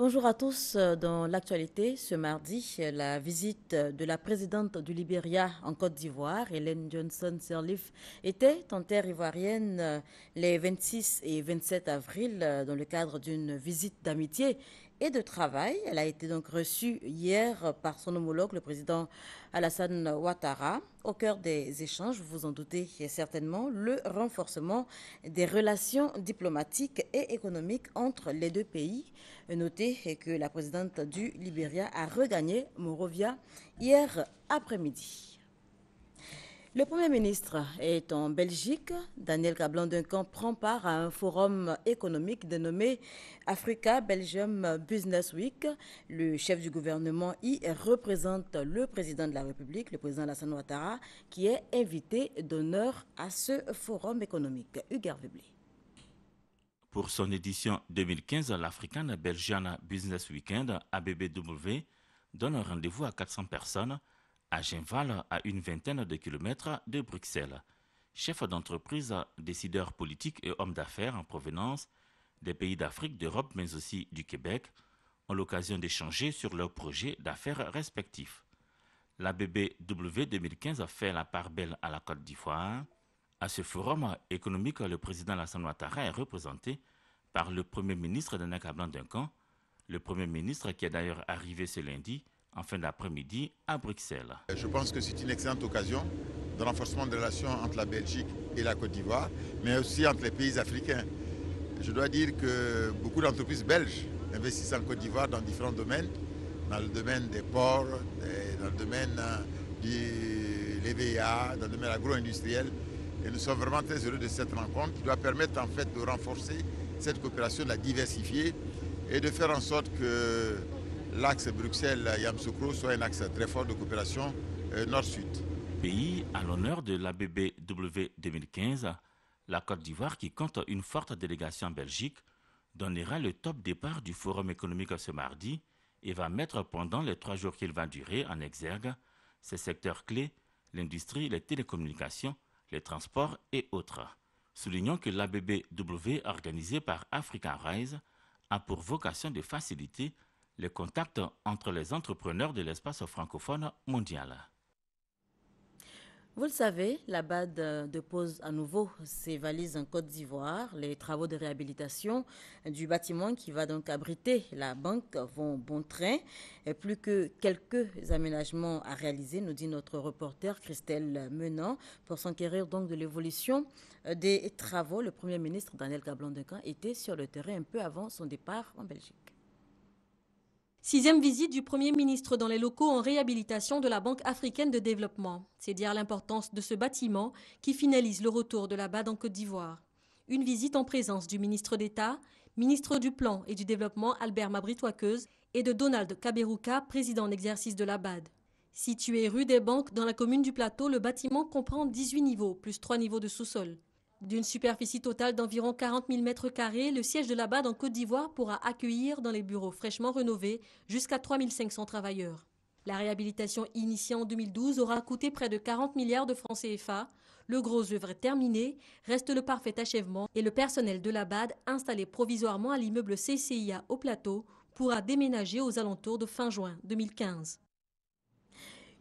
Bonjour à tous. Dans l'actualité, ce mardi, la visite de la présidente du Libéria en Côte d'Ivoire, Ellen Johnson Sirleaf, était en terre ivoirienne les 26 et 27 avril dans le cadre d'une visite d'amitié et de travail. Elle a été donc reçue hier par son homologue, le président Alassane Ouattara. Au cœur des échanges, vous vous en doutez certainement, le renforcement des relations diplomatiques et économiques entre les deux pays. Notez que la présidente du Libéria a regagné Monrovia hier après-midi. Le Premier ministre est en Belgique. Daniel Cablan-Duncan prend part à un forum économique dénommé Africa Belgium Business Week. Le chef du gouvernement y représente le président de la République, le président Alassane Ouattara, qui est invité d'honneur à ce forum économique. Hugues Veblé. Pour son édition 2015, l'African Belgian Business Weekend, ABBW, donne un rendez-vous à 400 personnes à Genval, à une vingtaine de kilomètres de Bruxelles. Chefs d'entreprise, décideurs politiques et hommes d'affaires en provenance des pays d'Afrique, d'Europe, mais aussi du Québec, ont l'occasion d'échanger sur leurs projets d'affaires respectifs. L'ABBW 2015 fait la part belle à la Côte d'Ivoire. À ce forum économique, le président Alassane Ouattara est représenté par le Premier ministre Daniel Cablan-Duncan, le Premier ministre qui est d'ailleurs arrivé ce lundi en fin d'après-midi à Bruxelles. Je pense que c'est une excellente occasion de renforcement des relations entre la Belgique et la Côte d'Ivoire, mais aussi entre les pays africains. Je dois dire que beaucoup d'entreprises belges investissent en Côte d'Ivoire dans différents domaines, dans le domaine des ports, dans le domaine de l'EVA, dans le domaine agro-industriel. Et nous sommes vraiment très heureux de cette rencontre qui doit permettre en fait de renforcer cette coopération, de la diversifier et de faire en sorte que l'axe Bruxelles-Yamoussoukro soit un axe très fort de coopération nord-sud. Pays à l'honneur de l'ABBW 2015, la Côte d'Ivoire, qui compte une forte délégation en Belgique, donnera le top départ du forum économique ce mardi et va mettre pendant les 3 jours qu'il va durer en exergue ces secteurs clés, l'industrie, les télécommunications, les transports et autres. Soulignons que l'ABBW organisé par Africa Rise a pour vocation de faciliter les contacts entre les entrepreneurs de l'espace francophone mondial. Vous le savez, la BAD dépose à nouveau ses valises en Côte d'Ivoire. Les travaux de réhabilitation du bâtiment qui va donc abriter la banque vont bon train. Et plus que quelques aménagements à réaliser, nous dit notre reporter Christelle Menant. Pour s'enquérir donc de l'évolution des travaux, le Premier ministre Daniel Cablan-Duncan était sur le terrain un peu avant son départ en Belgique. 6e visite du Premier ministre dans les locaux en réhabilitation de la Banque africaine de développement. C'est dire l'importance de ce bâtiment qui finalise le retour de la BAD en Côte d'Ivoire. Une visite en présence du ministre d'État, ministre du Plan et du Développement Albert Mabry-Touaqueuse et de Donald Kaberuka, président en exercice de la BAD. Situé rue des Banques dans la commune du Plateau, le bâtiment comprend 18 niveaux plus 3 niveaux de sous-sol. D'une superficie totale d'environ 40 000 m², le siège de la BAD en Côte d'Ivoire pourra accueillir dans les bureaux fraîchement rénovés jusqu'à 3 500 travailleurs. La réhabilitation initiée en 2012 aura coûté près de 40 milliards de francs CFA. Le gros œuvre est terminé, reste le parfait achèvement et le personnel de la BAD, installé provisoirement à l'immeuble CCIA au Plateau, pourra déménager aux alentours de fin juin 2015.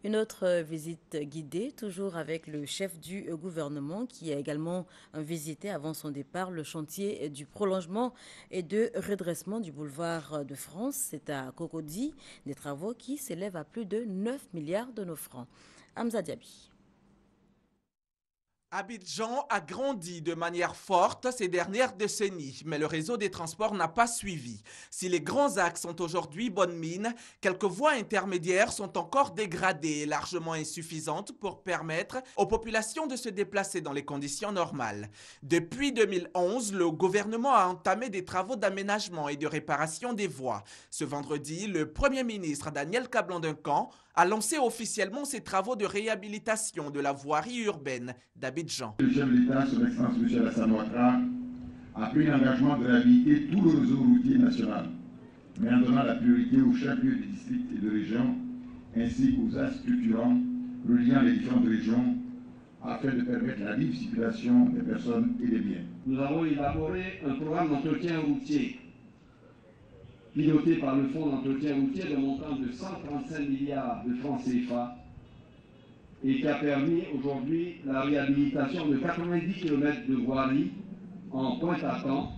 Une autre visite guidée, toujours avec le chef du gouvernement qui a également visité avant son départ le chantier du prolongement et de redressement du boulevard de France. C'est à Cocody, des travaux qui s'élèvent à plus de 9 milliards de nos francs. Hamza Diaby. Abidjan a grandi de manière forte ces dernières décennies, mais le réseau des transports n'a pas suivi. Si les grands axes sont aujourd'hui bonne mine, quelques voies intermédiaires sont encore dégradées et largement insuffisantes pour permettre aux populations de se déplacer dans les conditions normales. Depuis 2011, le gouvernement a entamé des travaux d'aménagement et de réparation des voies. Ce vendredi, le Premier ministre Daniel Cablan-Duncan a lancé officiellement ses travaux de réhabilitation de la voirie urbaine d'Abidjan. Le chef de l'État, son Excellence M. Alassane Ouattara, a pris l'engagement de réhabiliter tout le réseau routier national, mais en donnant la priorité aux chefs-lieux de districts et de régions, ainsi qu'aux axes structurants reliant les différentes régions, afin de permettre la libre circulation des personnes et des biens. Nous avons élaboré un programme d'entretien routier piloté par le Fonds d'entretien routier de montant de 135 milliards de francs CFA et qui a permis aujourd'hui la réhabilitation de 90 km de voirie en pointe-à-temps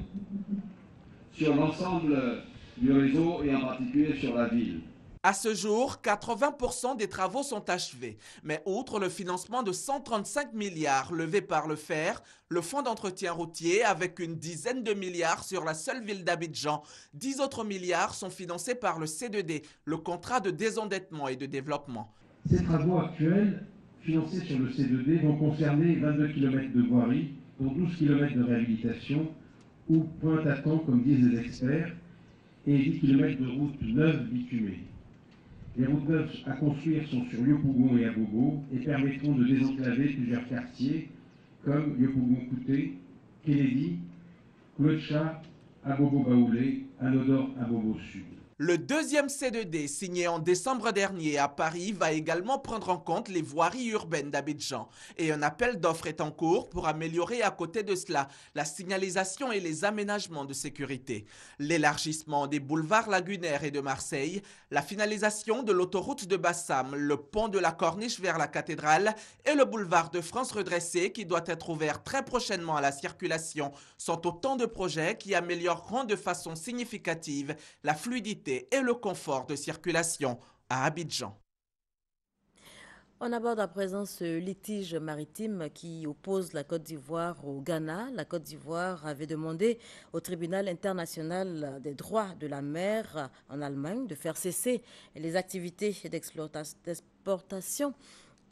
sur l'ensemble du réseau et en particulier sur la ville. À ce jour, 80% des travaux sont achevés. Mais outre le financement de 135 milliards levé par le FER, le Fonds d'entretien routier, avec une dizaine de milliards sur la seule ville d'Abidjan, 10 autres milliards sont financés par le C2D, le contrat de désendettement et de développement. Ces travaux actuels, financés sur le C2D, vont concerner 22 km de voirie pour 12 km de réhabilitation ou pointe-à-temps, comme disent les experts, et 10 km de routes neuves bitumées. Les routes neuves à construire sont sur Yopougon et Abobo et permettront de désenclaver plusieurs quartiers comme Yopougon-Kouté, Kennedy, Koulocha, Abobo-Baoulé, Anodor, Abobo-Sud. Le deuxième C2D, signé en décembre dernier à Paris, va également prendre en compte les voiries urbaines d'Abidjan. Et un appel d'offres est en cours pour améliorer à côté de cela la signalisation et les aménagements de sécurité. L'élargissement des boulevards lagunaires et de Marseille, la finalisation de l'autoroute de Bassam, le pont de la Corniche vers la cathédrale et le boulevard de France redressé qui doit être ouvert très prochainement à la circulation sont autant de projets qui amélioreront de façon significative la fluidité et le confort de circulation à Abidjan. On aborde à présent ce litige maritime qui oppose la Côte d'Ivoire au Ghana. La Côte d'Ivoire avait demandé au tribunal international des droits de la mer en Allemagne de faire cesser les activités d'exportation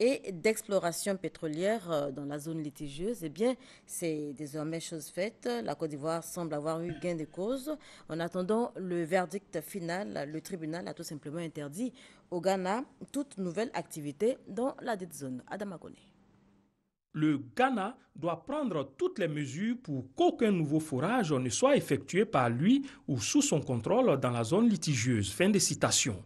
et d'exploration pétrolière dans la zone litigieuse. Eh bien, c'est désormais chose faite. La Côte d'Ivoire semble avoir eu gain de cause. En attendant le verdict final, le tribunal a tout simplement interdit au Ghana toute nouvelle activité dans la dite zone. Adama Kone. Le Ghana doit prendre toutes les mesures pour qu'aucun nouveau forage ne soit effectué par lui ou sous son contrôle dans la zone litigieuse. Fin de citation.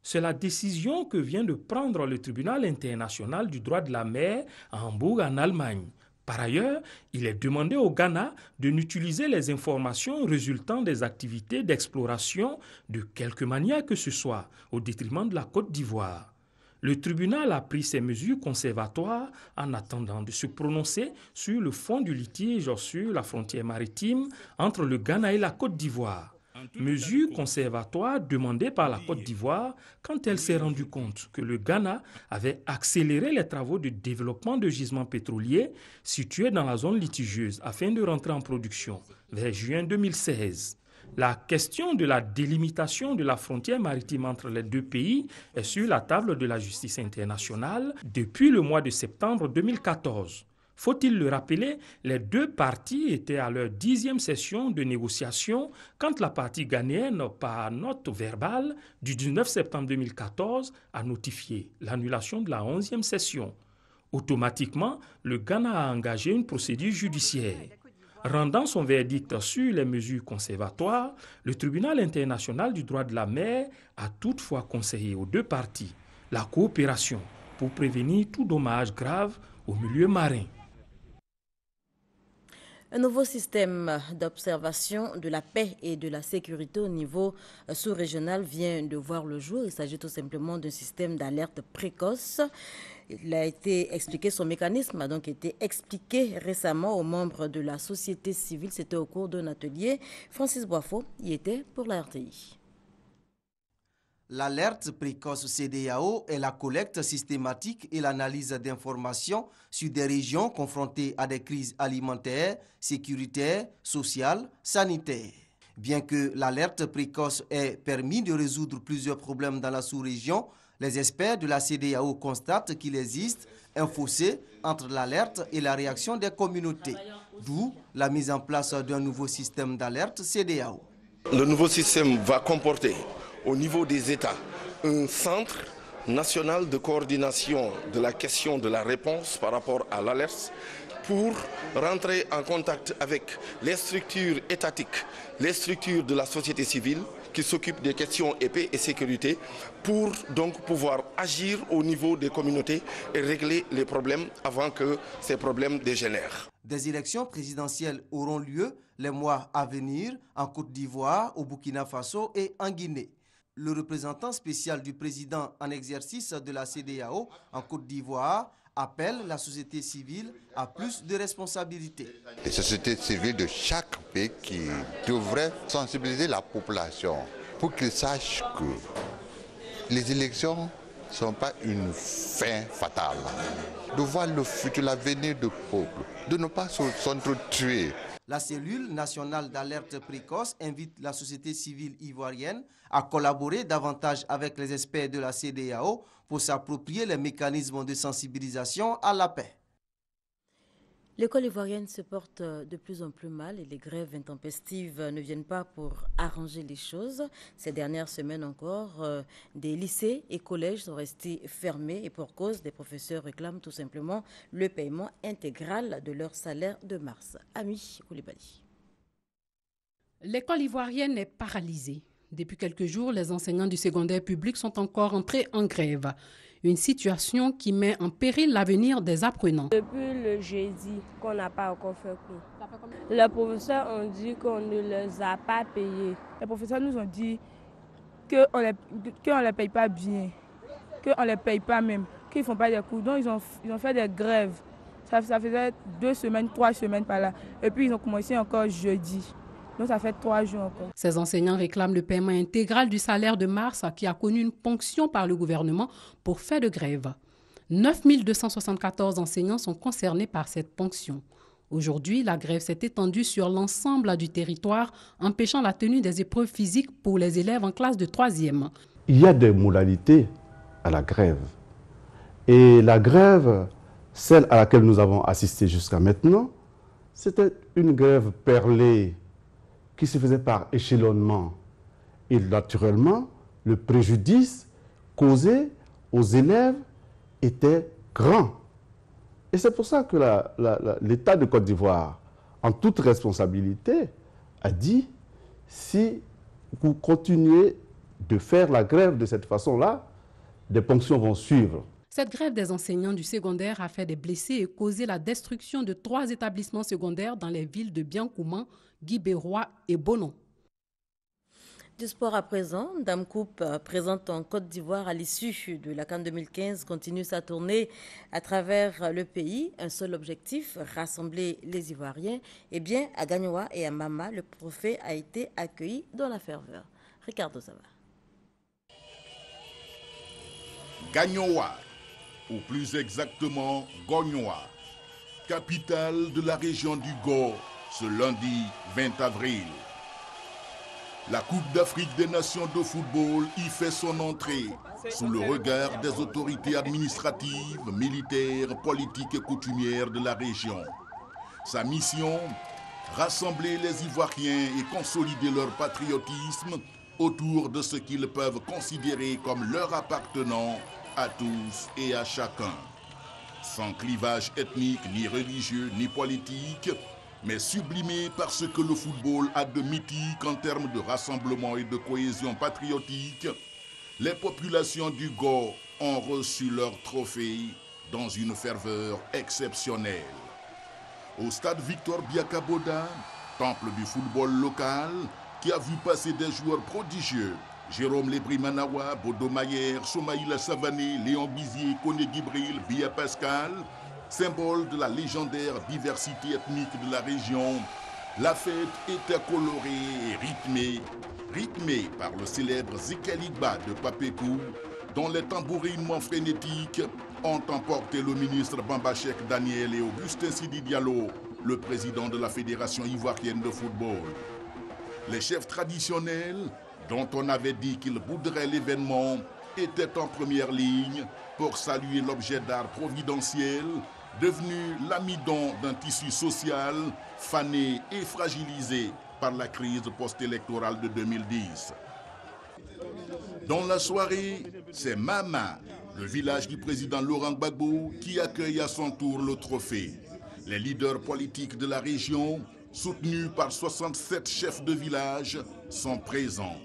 C'est la décision que vient de prendre le tribunal international du droit de la mer à Hambourg en Allemagne. Par ailleurs, il est demandé au Ghana de n'utiliser les informations résultant des activités d'exploration de quelque manière que ce soit, au détriment de la Côte d'Ivoire. Le tribunal a pris ces mesures conservatoires en attendant de se prononcer sur le fond du litige sur la frontière maritime entre le Ghana et la Côte d'Ivoire. Mesure conservatoire demandée par la Côte d'Ivoire quand elle s'est rendue compte que le Ghana avait accéléré les travaux de développement de gisements pétroliers situés dans la zone litigieuse afin de rentrer en production vers juin 2016. La question de la délimitation de la frontière maritime entre les deux pays est sur la table de la justice internationale depuis le mois de septembre 2014. Faut-il le rappeler, les deux parties étaient à leur 10e session de négociation quand la partie ghanéenne, par note verbale du 19 septembre 2014, a notifié l'annulation de la 11e session. Automatiquement, le Ghana a engagé une procédure judiciaire. Rendant son verdict sur les mesures conservatoires, le tribunal international du droit de la mer a toutefois conseillé aux deux parties la coopération pour prévenir tout dommage grave au milieu marin. Un nouveau système d'observation de la paix et de la sécurité au niveau sous-régional vient de voir le jour. Il s'agit tout simplement d'un système d'alerte précoce. Il a été expliqué, son mécanisme a donc été expliqué récemment aux membres de la société civile. C'était au cours d'un atelier. Francis Boifo y était pour la RTI. L'alerte précoce CEDEAO est la collecte systématique et l'analyse d'informations sur des régions confrontées à des crises alimentaires, sécuritaires, sociales, sanitaires. Bien que l'alerte précoce ait permis de résoudre plusieurs problèmes dans la sous-région, les experts de la CEDEAO constatent qu'il existe un fossé entre l'alerte et la réaction des communautés, d'où la mise en place d'un nouveau système d'alerte CEDEAO. Le nouveau système va comporter au niveau des États un centre national de coordination de la question de la réponse par rapport à l'alerte pour rentrer en contact avec les structures étatiques, les structures de la société civile qui s'occupent des questions paix et sécurité pour donc pouvoir agir au niveau des communautés et régler les problèmes avant que ces problèmes dégénèrent. Des élections présidentielles auront lieu les mois à venir en Côte d'Ivoire, au Burkina Faso et en Guinée. Le représentant spécial du président en exercice de la CEDEAO en Côte d'Ivoire appelle la société civile à plus de responsabilités. Les sociétés civiles de chaque pays qui devraient sensibiliser la population pour qu'ils sachent que les élections ne sont pas une fin fatale. De voir le futur, l'avenir du peuple, de ne pas s'entretuer. La cellule nationale d'alerte précoce invite la société civile ivoirienne à collaborer davantage avec les experts de la CEDEAO pour s'approprier les mécanismes de sensibilisation à la paix. L'école ivoirienne se porte de plus en plus mal et les grèves intempestives ne viennent pas pour arranger les choses. Ces dernières semaines encore, des lycées et collèges sont restés fermés et pour cause, des professeurs réclament tout simplement le paiement intégral de leur salaire de mars. Ami Koulibaly. L'école ivoirienne est paralysée. Depuis quelques jours, les enseignants du secondaire public sont encore entrés en grève. Une situation qui met en péril l'avenir des apprenants. Depuis le jeudi, qu'on n'a pas encore fait cours. Les professeurs ont dit qu'on ne les a pas payés. Les professeurs nous ont dit qu'on ne les paye pas bien, qu'on ne les paye pas même, qu'ils ne font pas des cours. Donc ils ont fait des grèves. Ça faisait 2 semaines, 3 semaines par là. Et puis ils ont commencé encore jeudi. Donc ça fait 3 jours encore. Ces enseignants réclament le paiement intégral du salaire de mars qui a connu une ponction par le gouvernement pour fait de grève. 9 274 enseignants sont concernés par cette ponction. Aujourd'hui, la grève s'est étendue sur l'ensemble du territoire, empêchant la tenue des épreuves physiques pour les élèves en classe de 3e. Il y a des modalités à la grève. Et la grève, celle à laquelle nous avons assisté jusqu'à maintenant, c'était une grève perlée qui se faisait par échelonnement. Et naturellement, le préjudice causé aux élèves était grand. Et c'est pour ça que l'État de Côte d'Ivoire, en toute responsabilité, a dit, si vous continuez de faire la grève de cette façon-là, des ponctions vont suivre. Cette grève des enseignants du secondaire a fait des blessés et causé la destruction de 3 établissements secondaires dans les villes de Biankouman, Guibérois et Bonon. Du sport à présent, Dame Coupe présente en Côte d'Ivoire à l'issue de la CAN 2015 continue sa tournée à travers le pays. Un seul objectif, rassembler les Ivoiriens. Eh bien, à Gagnoa et à Mama, le trophée a été accueilli dans la ferveur. Ricardo Sava. Gagnoa, ou plus exactement Gognoa, capitale de la région du Go, ce lundi 20 avril. La Coupe d'Afrique des Nations de football y fait son entrée, sous le regard des autorités administratives, militaires, politiques et coutumières de la région. Sa mission, rassembler les Ivoiriens et consolider leur patriotisme autour de ce qu'ils peuvent considérer comme leur appartenant à tous et à chacun. Sans clivage ethnique, ni religieux, ni politique, mais sublimé par ce que le football a de mythique en termes de rassemblement et de cohésion patriotique, les populations du Go ont reçu leur trophée dans une ferveur exceptionnelle. Au stade Victor Biakaboda, temple du football local, qui a vu passer des joueurs prodigieux, Jérôme Lebrimanawa, Bodo Mayer, Somaïla Savané, Léon Bizier, Koné Gibril, Bia Pascal, symbole de la légendaire diversité ethnique de la région, la fête était colorée et rythmée par le célèbre Zikaligba de Papékou, dont les tambourinements frénétiques ont emporté le ministre Bambachek Daniel et Augustin Sidi Diallo, le président de la Fédération ivoirienne de football. Les chefs traditionnels, dont on avait dit qu'ils bouderaient l'événement, étaient en première ligne pour saluer l'objet d'art providentiel, devenu l'amidon d'un tissu social fané et fragilisé par la crise post-électorale de 2010. Dans la soirée, c'est Mama, le village du président Laurent Gbagbo, qui accueille à son tour le trophée. Les leaders politiques de la région, soutenus par 67 chefs de village, sont présents.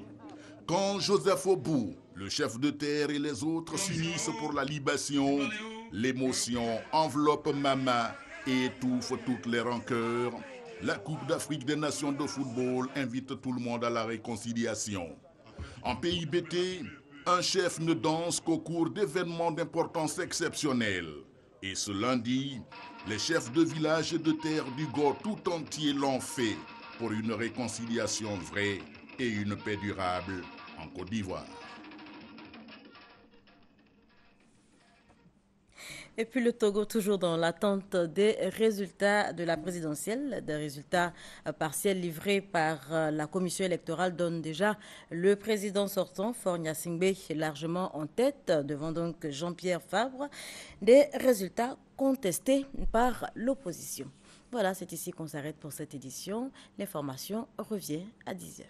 Quand Joseph Obou, le chef de terre et les autres s'unissent pour la libation, l'émotion enveloppe Mama et étouffe toutes les rancœurs. la Coupe d'Afrique des Nations de football invite tout le monde à la réconciliation. En pays BT, un chef ne danse qu'au cours d'événements d'importance exceptionnelle. Et ce lundi, les chefs de village et de terre du Go tout entier l'ont fait pour une réconciliation vraie et une paix durable en Côte d'Ivoire. Et puis le Togo, toujours dans l'attente des résultats de la présidentielle, des résultats partiels livrés par la commission électorale, donne déjà le président sortant, Faure Gnassingbé, largement en tête, devant donc Jean-Pierre Fabre, des résultats contestés par l'opposition. Voilà, c'est ici qu'on s'arrête pour cette édition. L'information revient à 10h.